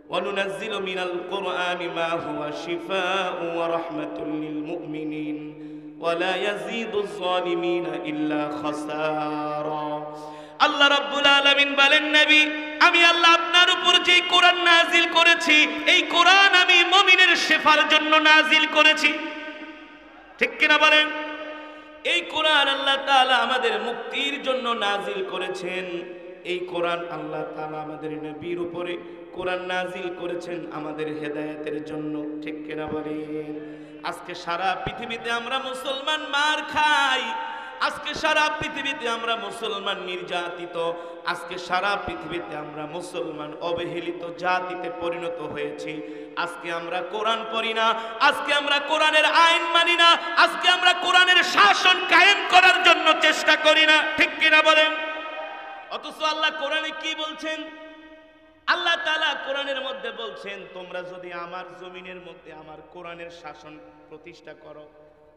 وننزل من القرآن ما هو شفاء ورحمة للمؤمنين ولا يزيد الظالمين إلا خسارا আল্লাহ রাব্বুল আলামিন বলেন, নবী আমি আল্লাহ আপনার উপর যে কোরআন নাজিল করেছি, এই কোরআন আমি মুমিনের শিফার জন্য নাজিল করেছি। ঠিক কিনা বলেন? এই কোরআন আল্লাহ তাআলা আমাদের মুক্তির জন্য নাজিল করেছেন। এই কোরআন আল্লাহ তাআলা আমাদের নবীর উপরে কোরআন নাজিল করেছেন আমাদের হেদায়েতের জন্য। ঠিক কিনা বলেন? আজকে সারা পৃথিবীতে আমরা মুসলমান মার খাই, আজকে সারা পৃথিবীতে আমরা মুসলমান নির্যাতিত, আজকে সারা পৃথিবীতে আমরা মুসলমান অবহেলিত জাতিতে পরিণত হয়েছি। আজকে আমরা কোরআন পড়ি না, আজকে আমরা কোরআনের আইন মানি না, আজকে আমরা কোরআনের শাসন কায়েম করার জন্য চেষ্টা করি না। ঠিক কিনা বলেন? অথচ আল্লাহ কোরআনে কি বলছেন? আল্লাহ তাআলা কোরআনের মধ্যে বলছেন, তোমরা যদি আমার জমিনের মধ্যে আমার কোরআনের শাসন প্রতিষ্ঠা করো,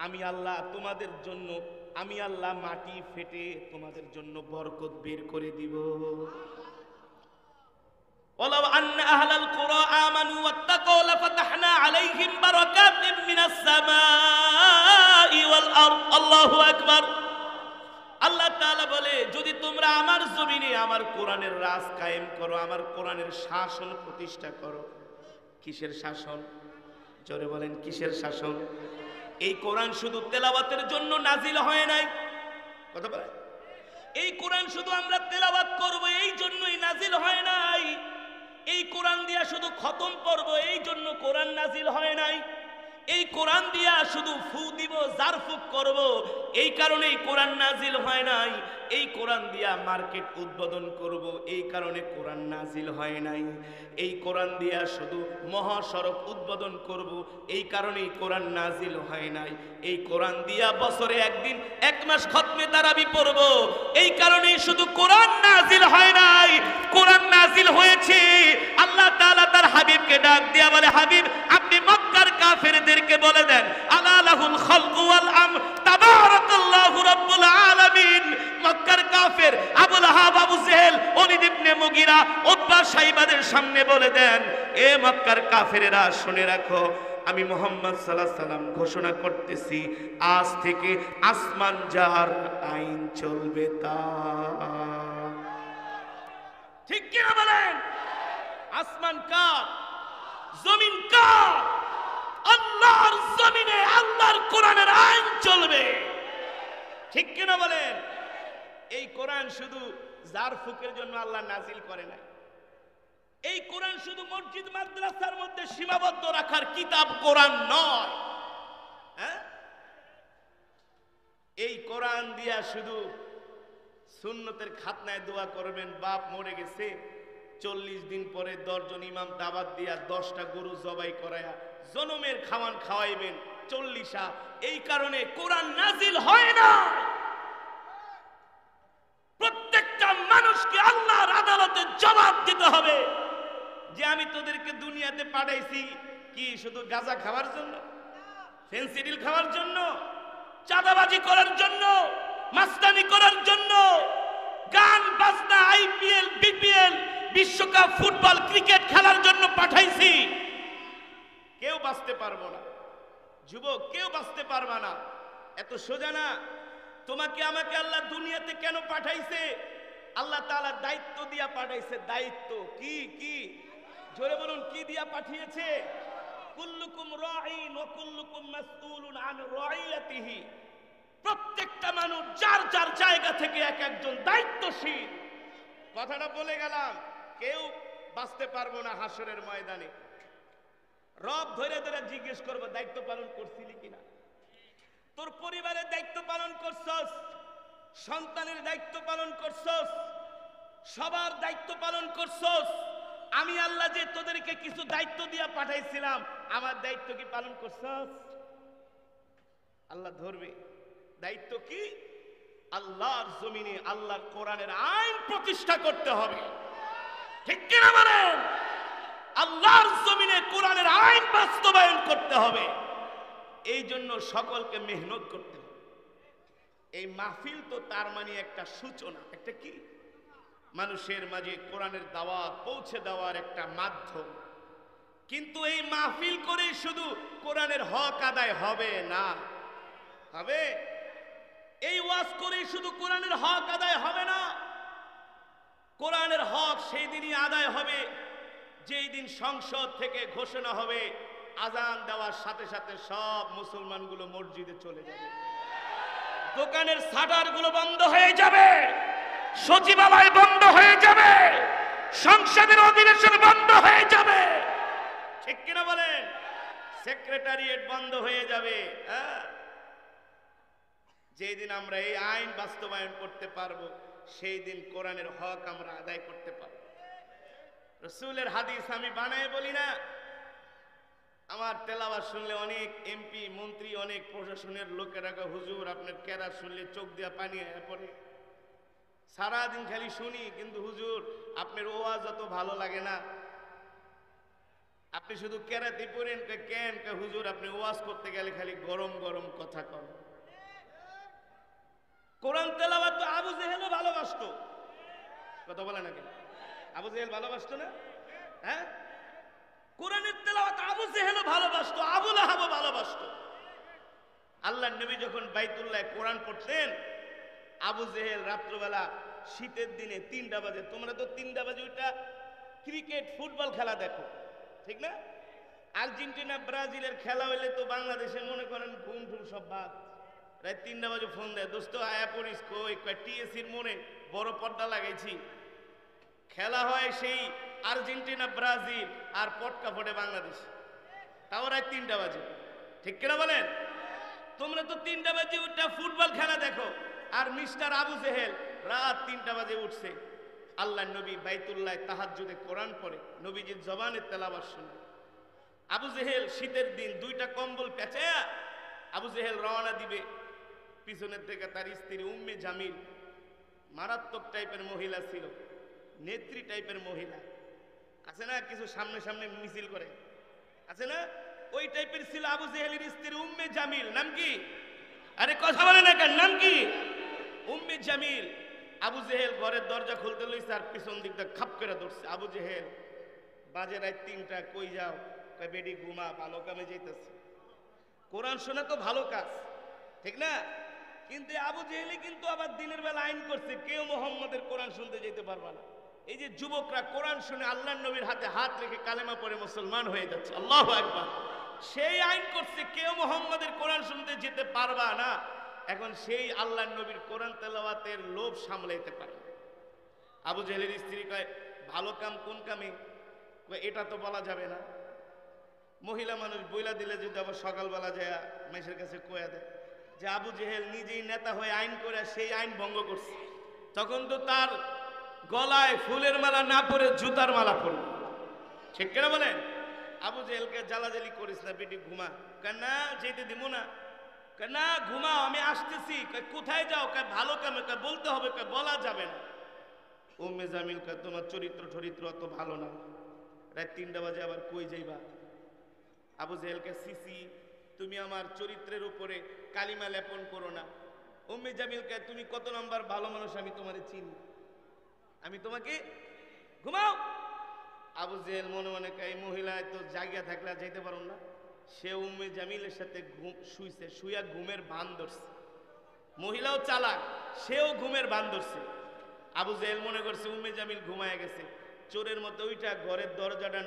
আমি আল্লাহ তোমাদের জন্য, আমি আল্লাহ মাটি ফেটে তোমাদের জন্য বরকত বের করে দিব। ওয়ালাউ আন্না আহলাল কুরা আমানু ওয়াত্তাকাউ লাফাতাহনা আলাইহিম বারাকাতিম মিনাস সামাই ওয়াল আরদ। আল্লাহু আকবার। আল্লাহ তাআলা বলে, যদি তোমরা আমার জমিনে আমার কোরআনের রাজ কায়েম করো, আমার কোরআনের শাসন প্রতিষ্ঠা করো। কিসের শাসন? জোরে বলেন, কিসের শাসন? এই কোরআন শুধু তেলাওয়াতের জন্য নাজিল হয় নাই। কথা বলে, এই কোরআন শুধু আমরা তেলাওয়াত করব এই জন্যই নাজিল হয় নাই। এই কোরআন দিয়া শুধু খতম পড়ব এই জন্য কোরআন নাজিল হয় নাই। এই কোরআন দিয়া শুধু ফু দিব, জারফুক করব এই কারণেই কোরআন নাজিল হয় নাই। এই কোরআন দিয়া মার্কেট উদ্বোধন করব এই কারণে কোরআন নাজিল হয় নাই। এই কোরআন দিয়া শুধু মহাসড়ক উদ্বোধন করব এই কারণেই কোরআন নাজিল হয় নাই। এই কোরআন দিয়া বছরে একদিন এক মাস খতমে তারাবি পড়ব এই কারণেই শুধু কোরআন নাজিল হয় নাই। কোরআন নাজিল হয়েছে, আল্লাহ তাআলা তার হাবিবকে ডাক দিয়া বলে, হাবিব আপনি মক্কার কাফেরদেরকে বলে দেন, আলা লাহুল খালকু ওয়াল আমর তাবারাকাল্লাহু রাব্বুল আলামিন। মক্কার কাফের আবু লাহাব, আবু জেহেল, ওলীদ ইবনে মুগিরা, উতবা, সাইবাদের সামনে বলে দেন, এ মক্কার কাফেরেরা শুনে রাখো, আমি মুহাম্মদ সাল্লাল্লাহু আলাইহি সাল্লাম ঘোষণা করতেছি আজ থেকে আসমান যার আইন চলবে তা। ঠিক কিনা বলেন? আসমান কার? জমিন কার? আল্লাহর জমিনে আল্লাহর কোরআনের আইন চলবে। ঠিক কিনা বলেন? এই কোরআন শুধু জারফুকের জন্য আল্লাহ নাজিল করে নাই। এই কোরআন শুধু মসজিদ মাদ্রাসার মধ্যে সীমাবদ্ধ রাখার কিতাব কোরআন নয়। হ্যাঁ, এই কোরআন দিয়া শুধু সুন্নতের খাতনায় দোয়া করবেন, বাপ মরে গেছে 40 দিন পরে 10 জন ইমাম দাওয়াত দিয়া 10টা গরু জবাই করায়া জনমের খাওয়ান খাওয়াইবেন 40টা। এই কারণে কোরআন নাজিল হয় না। প্রত্যেকটা মানুষকে আল্লাহর আদালতে জবাব দিতে হবে যে আমি তোদেরকে দুনিয়াতে পাঠাইছি কি শুধু গাঁজা খাওয়ার জন্য, ফেন্সিডিল খাওয়ার জন্য, চাঁদাবাজি করার জন্য, মাস্তানি করার জন্য, গান বাজনা, আইপিএল, বিপিএল, বিশ্বকাপ, ফুটবল, ক্রিকেট খেলার জন্য পাঠাইছি? কেউ বাঁচতে পারবো না, যুবক কেউ বাঁচতে পারবা না। এত সোজা না। তোমাকে আমাকে আল্লাহ দুনিয়াতে কেন পাঠাইছে? আল্লাহ তাআলা দায়িত্ব দিয়া পাঠাইছে। দায়িত্ব কি? কি জোরে বলুন, কি দিয়া পাঠিয়েছে? কুল্লুকুম রাঈন ওয়া কুল্লুকুম মাসউলুন আন রাইয়াতিহি। প্রত্যেকটা মানুষ যার যার জায়গা থেকে এক একজন দায়িত্বশীল। কথাটা বলে গেলাম, কেউ বাঁচতে পারবো না হাসরের ময়দানে। রব ধরে ধরে জিজ্ঞেস করবো দায়িত্ব পালন করছিলি কিনা। তোর পরিবারের দায়িত্ব পালন করছস, সন্তানের দায়িত্ব পালন করছস, সবার দায়িত্ব পালন করছস। আমি আল্লাহ যে তোদেরকে কিছু দায়িত্ব দিয়া পাঠাইছিলাম, আমার দায়িত্ব কি পালন করছস? আল্লাহ ধরবে। দায়িত্ব কি? আল্লাহর জমিনে আল্লাহর কোরআনের আইন প্রতিষ্ঠা করতে হবে। ঠিক কিনা বলেন? আল্লাহর জমিনে কোরআনের আইন বাস্তবায়ন করতে হবে। এই জন্য সকলকে মেহনত করতে হবে। এই মাহফিল তো তার মানে একটা সূচনা, একটা কি মানুষের মাঝে কোরআনের দাওয়াত পৌঁছে দেওয়ার একটা মাধ্যম। কিন্তু এই মাহফিল করে শুধু কোরআনের হক আদায় হবে না। হবে? এই ওয়াজ করে শুধু কোরআনের হক আদায় হবে না। কোরআনের হক সেই দিনই আদায় হবে যেই দিন সংসদ থেকে ঘোষণা হবে আজান দেওয়ার সাথে সাথে সব মুসলমানগুলো মসজিদে চলে যাবে, দোকানের শাটারগুলো বন্ধ হয়ে যাবে, সচিবালয় বন্ধ হয়ে যাবে, সংসদের অধিবেশন বন্ধ হয়ে যাবে, ঠিক কিনা বলেন? সেক্রেটারিয়েট বন্ধ হয়ে যাবে। যেই দিন আমরা এই আইন বাস্তবায়ন করতে পারবো সেই দিন কোরআনের হক আমরা আদায় করতে পারবো। রাসূলের হাদিস আমি বানায় বলি না, আমার তেলাওয়াত শুনলে অনেক এমপি মন্ত্রী অনেক প্রশাসনের লোকেরা হুজুর আপনার কেরাত শুনলে চোখ দিয়া পানি আয়া পড়ে, সারাদিন খালি শুনি কিন্তু হুজুর আপনার ওয়াজ অত ভালো লাগে না, আপনি শুধু কেরাতি পড়েন কেন হুজুর আপনি ওয়াজ করতে গেলে খালি গরম গরম কথা কন। কোরআন তেলাওয়াত তো আবু জেহেলও ভালোবাসতো, কথা বলে না কেন? আবু জেহেল ভালোবাসতো না? হ্যাঁ, কোরআনের তেলাওয়াত আবু জেহেলও ভালোবাসতো, আবু লাহাবও ভালোবাসতো। আল্লাহর নবী যখন বাইতুল্লাহ কোরআন পড়তেন, আবু জেহেল রাত্রবেলা শীতের দিনে 3টা বাজে, তোমরা তো 3টা বাজে ওইটা ক্রিকেট ফুটবল খেলা দেখো, ঠিক না? আর্জেন্টিনা ব্রাজিলের খেলা হইলে তো বাংলাদেশের মনে করেন ঘুম ঠুম সব বাদ, রাত 3টা বাজে ফোন দেয়, দোস্ত আয়া পড়িস কই, টিএসির মনে বড় পর্দা লাগাইছি, খেলা হয় সেই আর্জেন্টিনা ব্রাজিল আর পটকা ফোটে বাংলাদেশ, তাও রাত 3টা বাজে, ঠিক কিনা বলেন? তোমরা তো 3টা বাজে ওইটা ফুটবল খেলা দেখো, আর মিস্টার আবু জেহেল রাত 3টা বাজে উঠছে, আল্লাহ নবী বাইতুল্লাহ তাহাজ্জুদে কোরআন পড়ে, নবীজির জবানের তেলাওয়াত শুনে। আবু জেহেল শীতের দিন 2টা কম্বল পেঁচায়া আবু জেহেল রওনা দিবে, পিছনের থেকে তার স্ত্রী উম্মে জামিল, মারাত্মক টাইপের মহিলা ছিল, নেত্রী টাইপের মহিলা আছে না, কিছু সামনে সামনে মিছিল করে আছে না, ওই টাইপের ছিল আবু জেহেলের স্ত্রী উম্মে জামিল। নাম কি? আরে কথা বলে না কেন? নাম কি? উম্মে জামিল। আবু জেহেল ঘরের দরজা খুলতে লইছে আর পিছন দিকটা খাপ করে ধরছে। আবু জেহেল বাজে রাত 3টা, কই যাও? কয় বেডি ঘুমা, ভালো কামে যাইতেছে। কোরআন শোনা তো ভালো কাজ, ঠিক না? কিন্তু আবু জেহেলি কিন্তু আবার দিনের বেলা আইন করছে কেউ মোহাম্মদের কোরআন শুনতে যেতে পারবে না। এই যে যুবকরা কোরআন শুনে আল্লাহর নবীর হাতে হাত রেখে কালেমা পড়ে মুসলমান হয়ে যাচ্ছে, আল্লাহু আকবার, সেই আইন করছে কেউ মোহাম্মদের কোরআন শুনতে যেতে পারবা না। এখন সেই আল্লাহর নবীর কোরআন তেলাওয়াতের লোভ সামলাইতে পারে। আবু জেহেলের স্ত্রী কয় ভালো কাম কোন কামে? কয় এটা তো বলা যাবে না, মহিলা মানুষ বইলা দিলে যদি আবার সকালবেলা যায় মেশের কাছে কয়া দেয় যে আবু জেহেল নিজেই নেতা হয়ে আইন করে সেই আইন ভঙ্গ করছে, তখন তো তার গলায় ফুলের মালা না পরে জুতার মালা পড়বে, ঠিক কেনা বলেন? আবু জেহেলকে জ্বালাজালি করিস না, বেটি ঘুমা। না যেতে দিব না, না ঘুমাও আমি আসতেছি। কোথায় যাও? ভালো কামে। বলতে হবে, বলা যাবে না। উম্মে জামিল তোমার চরিত্র অত ভালো না, রাত 3টা বাজে আবার কই যাইবা? আবু জেহেলকে সিসি তুমি আমার চরিত্রের উপরে কালিমা লেপন করো না। উম্মে জামিলকে তুমি কত নম্বর ভালো মানুষ, আমি তোমারে চিনি, আমি তোমাকে ঘুমাও। আবু জেহেল মনে মনে এই মহিলা তো জাগিয়া থাকলে যাইতে পারো না, সে উম্মে জামিলের সাথে শুইছে, শুইয়া ঘুমের ভান ধরছে। মহিলাও চালাক, সেও ঘুমের ভান ধরছে। আবু জেহেল মনে করছে উম্মে জামিল ঘুমায় গেছে, চোরের মতো ওইটা ঘরের দরজাটা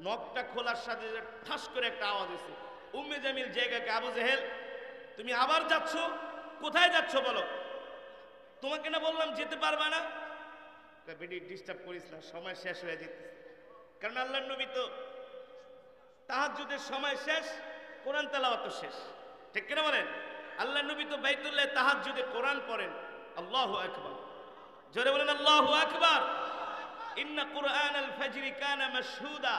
নকটা খোলার সাথে ঠাস করে একটা আওয়াজ হয়েছে। উম্মে জামিল জায়গাকে, আবু জেহেল তুমি আবার যাচ্ছ? কোথায় যাচ্ছ বলো? তোমাকে না বললাম যেতে পারবা না? বেটি ডিস্টার্ব করিস না, সময় শেষ হয়ে যেতেছে। কারণ আল্লাহর নবী তো তাহাজ্জুদের সময় শেষ, কোরআন তেলাওয়াত শেষ, ঠিক কিনা বলেন? আল্লাহর নবী তো বাইতুল্লাহ তাহাজ্জুদে কোরআন পড়েন। আল্লাহু আকবার, জোরে বলেন আল্লাহু আকবার। ইন্না কুরআনাল ফাজরি কানা মাশহুদা,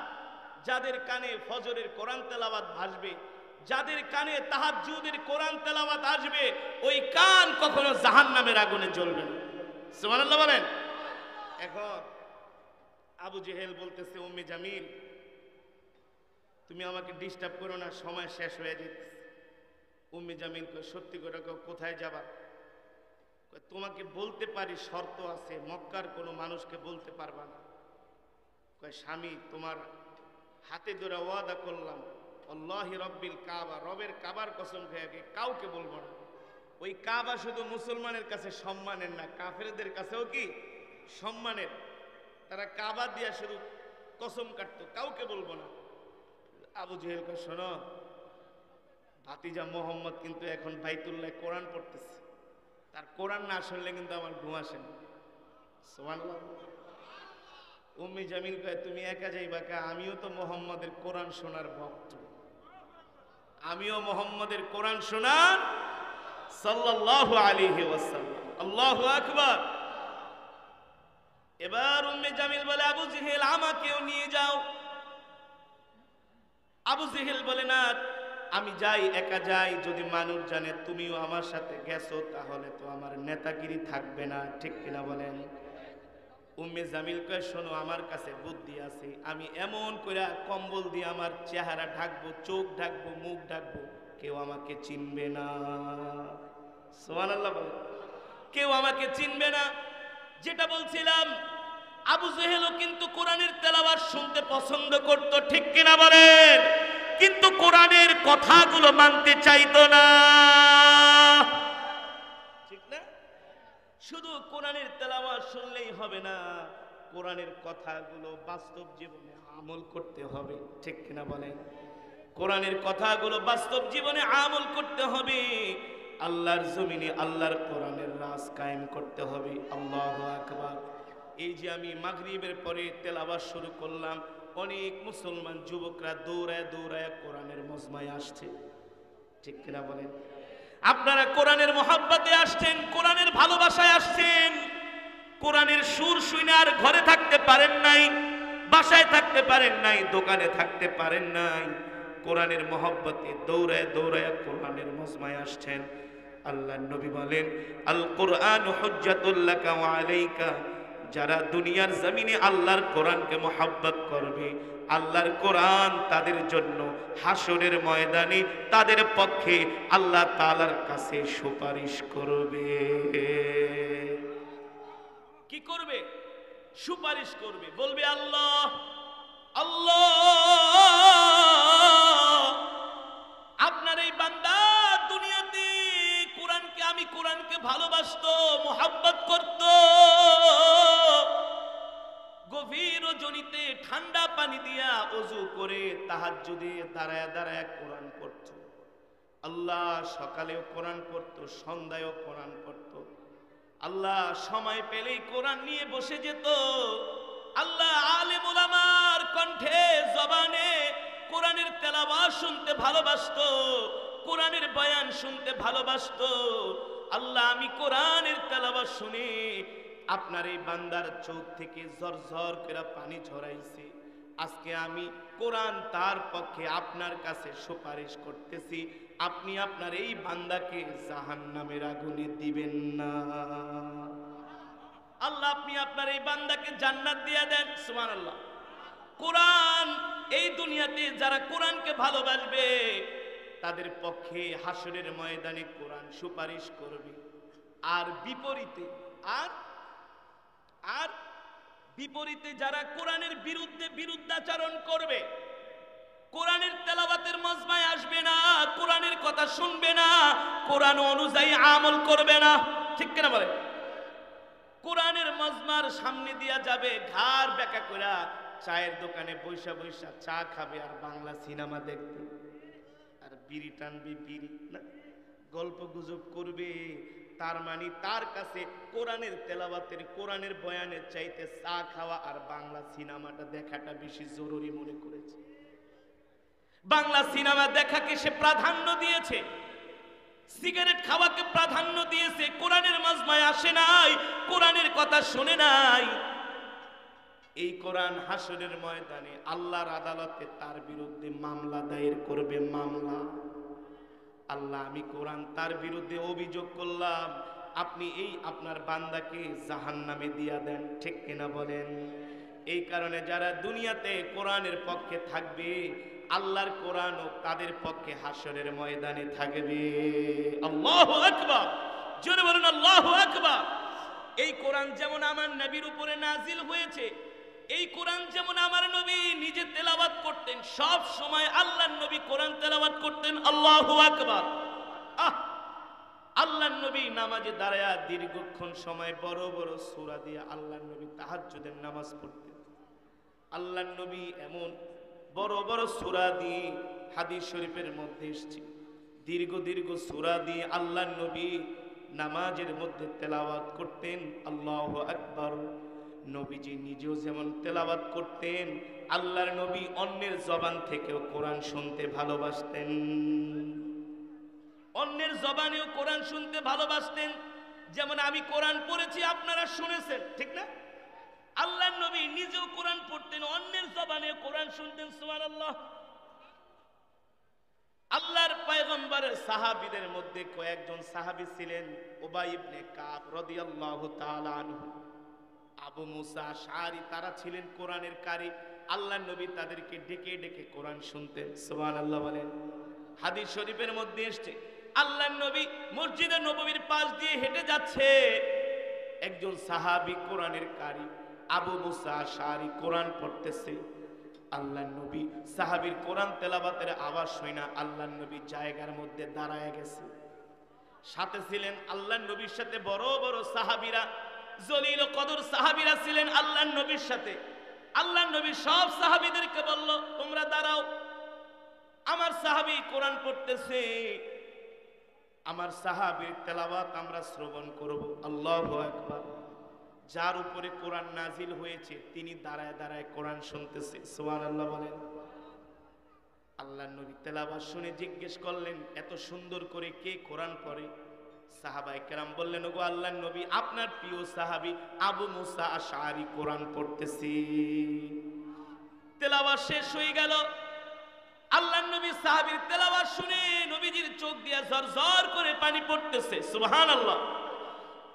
যাদের কানে ফজরের কোরআন তেলাওয়াত ভাসবে, যাদের কানে তাহাজ্জুদের কোরআন তেলাওয়াত আসবে, ওই কান কখনো জাহান্নামের আগুনে জ্বলবে না। সুবহানাল্লাহ বলেন। এখন আবু জেহেল বলতেছে উম্মে জামিল তুমি আমাকে ডিস্টার্ব করো না, সময় শেষ হয়ে যেতেছে। উম্মে জামিল কয় সত্যি করে কোথায় যাবা? তোমাকে বলতে পারি, শর্ত আছে, মক্কার কোনো মানুষকে বলতে পারবা না। কয় স্বামী তোমার হাতে ধরে ওয়াদা করলাম আল্লাহি রব্বিল কাবা, রবের কাবার কসম খেয়ে কাউকে বলবো না। ওই কাবা শুধু মুসলমানের কাছে সম্মানের না, কাফেরদের কাছেও কি সম্মানের। তারা কাবা দিয়া শুধু কসম কাটতো, কাউকে বলবো না। আবু জেহেল কয় শোনো, ভাতিজা মোহাম্মদ কিন্তু এখন বাইতুল্লাহ কোরআন পড়তেছে, তার কোরআন না শুনলে কিন্তু আমার ঘুম আসে না। সুবহানাল্লাহ। উম্মি জামিল কয় তুমি একা যাইবা কা? আমিও তো মোহাম্মদের কোরআন শোনার ভক্ত, আমিও মোহাম্মদের কোরআন শোনার সাল্লাল্লাহু আলাইহি ওয়াসাল্লাম। আল্লাহু আকবার। এবার উম্মে জামিল বলে আবু জেহেল আমাকেও নিয়ে যাও। আবু জেহেল বলে না আমি যাই, একা যাই, যদি মানুষ জানে তুমিও আমার সাথে গেছো তাহলে তো আমার নেতাগিরি থাকবে না, ঠিক কিনা বলেন? উম্মে জামিল কয় শোনো, আমার কাছে বুদ্ধি আছে, আমি এমন করে কম্বল দিয়ে আমার চেহারা ঢাকবো, চোখ ঢাকবো, মুখ ঢাকবো, কেউ আমাকে চিনবে না। সুবহানাল্লাহ বলে, কেউ আমাকে চিনবে না। যেটা বলছিলাম, আবু জেহেলও কিন্তু কোরআনের তেলাওয়াত শুনতে পছন্দ করত, ঠিক কিনা বলেন? কিন্তু কোরআনের কথাগুলো মানতে চাইতো না, ঠিক না? শুধু কোরআনের তেলাওয়াত শুনলেই হবে না, কোরআনের কথাগুলো বাস্তব জীবনে আমল করতে হবে, ঠিক কিনা বলেন? কোরআনের কথাগুলো বাস্তব জীবনে আমল করতে হবে। আল্লাহর জমিনে আল্লাহর কোরআনের রাজ কায়েম করতে হবে। আল্লাহু আকবার। এই যে আমি মাগরিবের পরে তেলাওয়াত শুরু করলাম, অনেক মুসলমান যুবকরা দৌড়ায় দৌড়ায় কোরআনের মজমায় আসছে, ঠিক কিনা বলেন? আপনারা কোরআনের মহব্বতে আসছেন, কোরআনের ভালোবাসায় আসছেন। কোরআনের সুর শুনে আর ঘরে থাকতে পারেন নাই, বাসায় থাকতে পারেন নাই, দোকানে থাকতে পারেন নাই, কোরআনের মহব্বতে দৌড়ায় দৌড়ায় কোরআনের মজমায় আসছেন। আল্লাহর নবী বলেন আল কোরআন হুজ্জাতুল লাকা ওয়া আলাইকা। যারা দুনিয়ার জমিনে আল্লাহর কোরআনকে মহব্বত করবে, আল্লাহর কোরআন তাদের জন্য হাসরের ময়দানে তাদের পক্ষে আল্লাহ তাআলার কাছে সুপারিশ করবে। কি করবে? সুপারিশ করবে, বলবে আল্লাহ আল্লাহ, আপনার এই বান্দা দুনিয়াতে কোরআনকে, আমি কোরআনকে ভালোবাসতো, মোহাব্বত করত, গভীর রজনীতে ঠান্ডা পানি দিয়া ওযু করে তাহাজ্জুদে দাঁড়ায় দাঁড়ায় কোরআন পড়ত। আল্লাহ সকালেও কোরআন পড়তো, সন্ধ্যায়ও কোরআন পড়তো। আল্লাহ সময় পেলেই কোরআন নিয়ে বসে যেত। আল্লাহ আলেম উলামার কণ্ঠে জবানে কোরআনের তেলাওয়াত শুনতে ভালোবাসতো, কোরআনের বয়ান শুনতে ভালোবাসতো। আল্লাহ আমি কোরআনের তেলাওয়াত শুনে আপনার এই বান্দার চোখ থেকে ঝরঝর করে পানি ঝরাইছে। আজকে আমি কোরআন তার পক্ষে আপনার কাছে সুপারিশ করতেছি, আপনি আপনার এই বান্দাকে জাহান্নামের আগুনে দিবেন না। আল্লাহ আপনি আপনার এই বান্দাকে জান্নাত দিয়ে দেন। সুবহানাল্লাহ। কোরআন এই দুনিয়াতে যারা কোরআনকে ভালোবাসবে তাদের পক্ষে হাসরের ময়দানে কোরআন সুপারিশ করবে। আর বিপরীতে আর বিপরীতে যারা কোরআনের বিরুদ্ধে বিরুদ্ধাচরণ করবে, কোরআনের তেলাওয়াতের মজমায় আসবে না, কোরআনের কথা শুনবে না, কোরআন অনুযায়ী আমল করবে না, ঠিক কিনা বলে? কোরআনের মজমার সামনে দিয়া যাবে, ঘাড় বেঁকা কইরা চায়ের দোকানে বৈশা বৈশা চা খাবে আর বাংলা সিনেমা দেখবে, আর বিড়ি টানবে, বিড়ি না, গল্প গুজব করবে। তার মানে তার কাছে কোরআনের তেলাওয়াতের, কোরআনের বয়ানের চাইতে চা খাওয়া আর বাংলা সিনেমাটা দেখাটা বেশি জরুরি মনে করেছে। বাংলা সিনেমা দেখাকে সে প্রাধান্য দিয়েছে, সিগারেট খাওয়াকে প্রাধান্য দিয়েছে, কোরআনের মজমায় আসে নাই, কোরআনের কথা শুনে নাই। এই কোরআন হাসরের ময়দানে আল্লাহর আদালতে তার বিরুদ্ধে মামলা দায়ের করবে। মামলা, আল্লাহ আমি কোরআন তার বিরুদ্ধে অভিযোগ করলাম, আপনি এই আপনার বান্দাকে জাহান্নামে দিয়া দেন, ঠিক কিনা বলেন? এই কারণে যারা দুনিয়াতে কোরআনের পক্ষে থাকবে, আল্লাহর কোরআনও তাদের পক্ষে হাসরের ময়দানে থাকবে। আল্লাহু আকবার, জোরে বলুন আল্লাহু আকবার। এই কোরআন যেমন আমার নবীর উপরে নাজিল হয়েছে, এই কোরআন যেমন আমার নবী নিজে তেলাওয়াত তেলাওয়াত করতেন, সব সময় আল্লাহর নবী কোরআন তেলাওয়াত করতেন। আল্লাহু আকবার। আল্লাহর নবী নামাজে দাঁড়ায়া দীর্ঘক্ষণ সময় বড় বড় সূরা দিয়ে আল্লাহর নবী তাহাজ্জুদের নামাজ পড়তেন। আল্লাহর নবী এমন বড় বড় সূরা দিয়ে, হাদিস শরীফের মধ্যে এসেছে, দীর্ঘ দীর্ঘ সূরা দিয়ে আল্লাহর নবী নামাজের মধ্যে তেলাওয়াত করতেন। আল্লাহু আকবার। নবীজি নিজেও যেমন তেলাওয়াত করতেন, আল্লাহর নবী অন্যের জবান থেকেও কোরআন শুনতে ভালোবাসতেন। অন্যের জবানেও কোরআন শুনতে ভালোবাসতেন। যেমন আমি কোরআন পড়েছি, আপনারা শুনেছেন, ঠিক না? আল্লাহর নবী নিজেও কোরআন পড়তেন, অন্যের জবানে কোরআন শুনতেন। সুবহানাল্লাহ। আল্লাহর পয়গম্বরের সাহাবীদের মধ্যে কয়েকজন সাহাবী ছিলেন। উবাই ইবনে কাব রাদিয়াল্লাহু তাআলা আনহু, আবু মুসা আশআরী, তারা ছিলেন কোরআনের কারি। আল্লাহর নবী তাদেরকে ডেকে ডেকে কোরআন শুনতেন। সুবহানাল্লাহ বলেন। হাদিস শরীফের মধ্যে এসেছে, আল্লাহর নবী মসজিদে নববীর পাশ দিয়ে হেঁটে যাচ্ছে, একজন সাহাবী কোরআনের কারি আবু মুসা আশআরী কোরআন পড়তেছে। আল্লাহর নবী সাহাবীর কোরআন তেলাওয়াতের আওয়াজ শুনে আল্লাহর নবী জায়গার মধ্যে দাঁড়ায় গেছে। সাথে ছিলেন আল্লাহর নবীর সাথে বড় বড় সাহাবীরা, জলিল ও কদর সাহাবীরা ছিলেন আল্লাহর নবীর সাথে। আল্লাহর নবী সব সাহাবীদেরকে বলল, তোমরা দাঁড়াও, আমার সাহাবী কোরআন পড়তেছে, আমার সাহাবীর তেলাওয়াত আমরা শ্রবণ করব। আল্লাহু আকবার। যার উপরে কোরআন নাজিল হয়েছে তিনি দাঁড়ায় দাঁড়ায় কোরআন শুনতেছে। সুবহানাল্লাহ বলেন। আল্লাহর নবী তেলাওয়াত শুনে জিজ্ঞেস করলেন, এত সুন্দর করে কে কোরআন পড়ে? সাহাবায়ে কেরাম বললেন, ওগো আল্লাহর নবী, আপনার প্রিয় সাহাবী আবু মুসা আশআরী কোরআন পড়তেছে। তেলাওয়াত শেষ হয়ে গেল। আল্লাহর নবী সাহাবীর তেলাওয়াত শুনে নবীজির চোখ দিয়ে ঝরঝর করে পানি পড়তেছে। সুবহানাল্লাহ।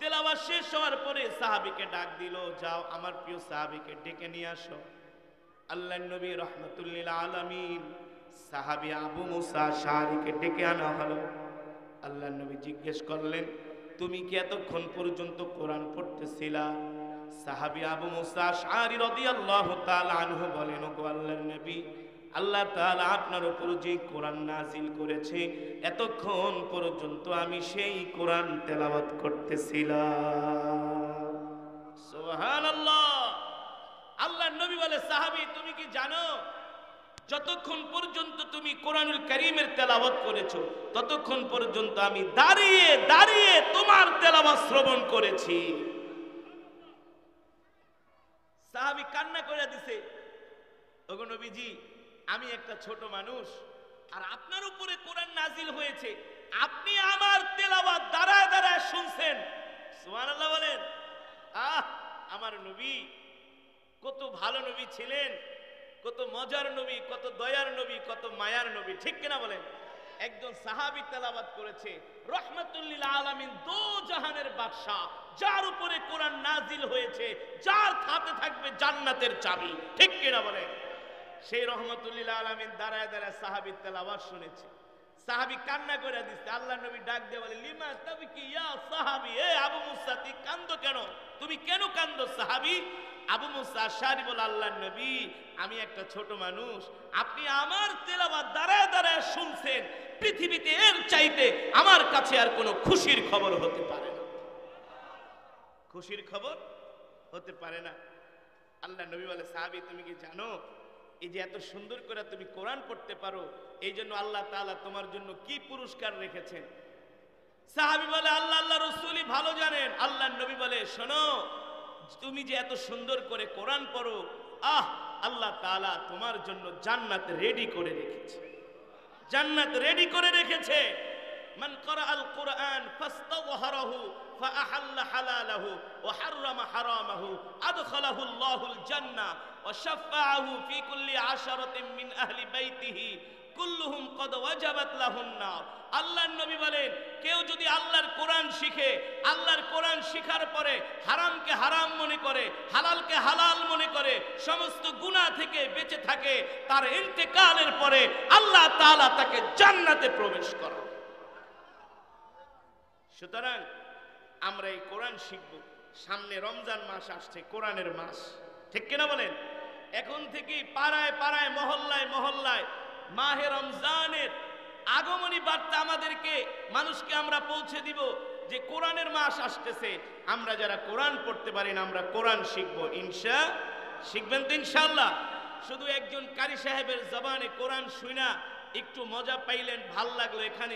তেলাওয়াত শেষ হওয়ার পরে সাহাবীকে ডাক দিল, যাও আমার প্রিয় সাহাবীকে ডেকে নিয়ে আসো। আল্লাহর নবী রাহমাতুল লিল আলামিন সাহাবী আবু মুসা আশআরীকে ডেকে আনা হলো। আল্লাহর নবী জিজ্ঞেস করলেন, তুমি কি এতক্ষণ পর্যন্ত কোরআন পড়তেছিলা? সাহাবী আবু মুসা আশআরী রাদিয়াল্লাহু তাআলা আনহু বলেন, ওগো আল্লাহর নবী, আল্লাহ তাআলা আপনার উপর যে কোরআন নাজিল করেছে, এতক্ষণ পর্যন্ত আমি সেই কোরআন তেলাওয়াত করতেছিলাম। সুবহানাল্লাহ। আল্লাহর নবী বলে, সাহাবী তুমি কি জানো, যতক্ষণ পর্যন্ত তুমি কোরআনুল কারীমের তেলাওয়াত করেছো, ততক্ষণ পর্যন্ত আমি দাঁড়িয়ে দাঁড়িয়ে তোমার তেলাওয়াত শ্রবণ করেছি। সাহাবী কান্না করে দিছে, ওগো নবীজি, আমি একটা ছোট মানুষ, আর আপনার উপরে কোরআন নাজিল হয়েছে, আপনি আমার তেলাওয়াত দাঁড়ায় দাঁড়ায় শুনছেন। সুবহানাল্লাহ বলেন। আমার নবী কত ভালো নবী ছিলেন, কত মজার নবী, কত দয়ার নবী, কত মায়ার নবী, ঠিক কিনা বলেন? একজন সাহাবী তেলাওয়াত করেছে, রাহমাতুল লিল আলামিন, দো জাহানের বাদশা, যার উপরে কোরআন নাজিল হয়েছে, যার হাতে থাকবে জান্নাতের চাবি, ঠিক কিনা বলেন? সেই রাহমাতুল লিল আলামিন দাঁড়ায় দাঁড়ায় সাহাবীর তেলাওয়াত শুনেছে। সাহাবী কান্না করে দিচ্ছে। আল্লাহর নবী ডাক দিয়ে বলে, লিমা তাবকি ইয়া সাহাবী, এ আবু মুসা তুই কান্দো কেন? তুমি কেন কান্দো সাহাবী? আবু মুসা আশআরী বলে, আল্লাহর নবী, আমি একটা ছোট মানুষ, আপনি আমার তেলাওয়াত দাঁড়ায় দাঁড়ায় শুনছেন, পৃথিবীতে এর চাইতে আমার কাছে আর কোনো খুশির খবর হতে পারে না। খুশির খবর হতে পারে না। আল্লাহর নবী বলে, সাহাবী তুমি কি জানো, এই যে এত সুন্দর করে তুমি কোরআন পড়তে পারো, এই জন্য আল্লাহ তাআলা তোমার জন্য কি পুরস্কার রেখেছেন? সাহাবী বলে, আল্লাহ রাসূলই ভালো জানেন। আল্লাহর নবী বলে, শোনো, তুমি যে এত সুন্দর করে কোরআন পড়ো, আল্লাহ তাআলা তোমার জন্য জান্নাত রেডি করে রেখেছে। জান্নাত রেডি করে রেখেছে। মান ক্বারাআল কুরআন ফাস্তাযহারাহু ফাআহাল্লা হালালাহু ওয়া হাররামা হারামাহু আদখালাহু আল্লাহুল জান্নাহ ওয়া শাফাআহু ফি কুল্লি আশারাতিন মিন আহলি বাইতিহি কুল্লুহুম ক্বাদ ওয়াজাবাত লাহুন নার। আল্লাহর নবী বলেন, কেউ যদি আল্লাহর কোরআন শিখে, আল্লাহর কোরআন শিখার পরে হারামকে হারাম মনে করে, হালালকে হালাল মনে করে, সমস্ত গুনাহ থেকে বেঁচে থাকে, তার ইন্তেকালের পরে আল্লাহ তাআলা তাকে জান্নাতে প্রবেশ করান। সুতরাং আমরা এই কোরআন শিখব। সামনে রমজান মাস আসছে, কোরআনের মাস, ঠিক কিনা বলেন? এখন থেকে পাড়ায় পাড়ায় মহল্লায় মহল্লায় মাহে রমজানের আগমনী বার্তা আমাদেরকে মানুষকে আমরা পৌঁছে দিব যে কোরআনের মাস আসতেছে। আমরা যারা কোরআন পড়তে পারি না আমরা কোরআন শিখবো, শিখবেন তো ইনশাআল্লাহ। শুধু একজন কারি সাহেবের জবানে কোরআন শুনা একটু মজা পাইলেন, ভাল লাগলো, এখানে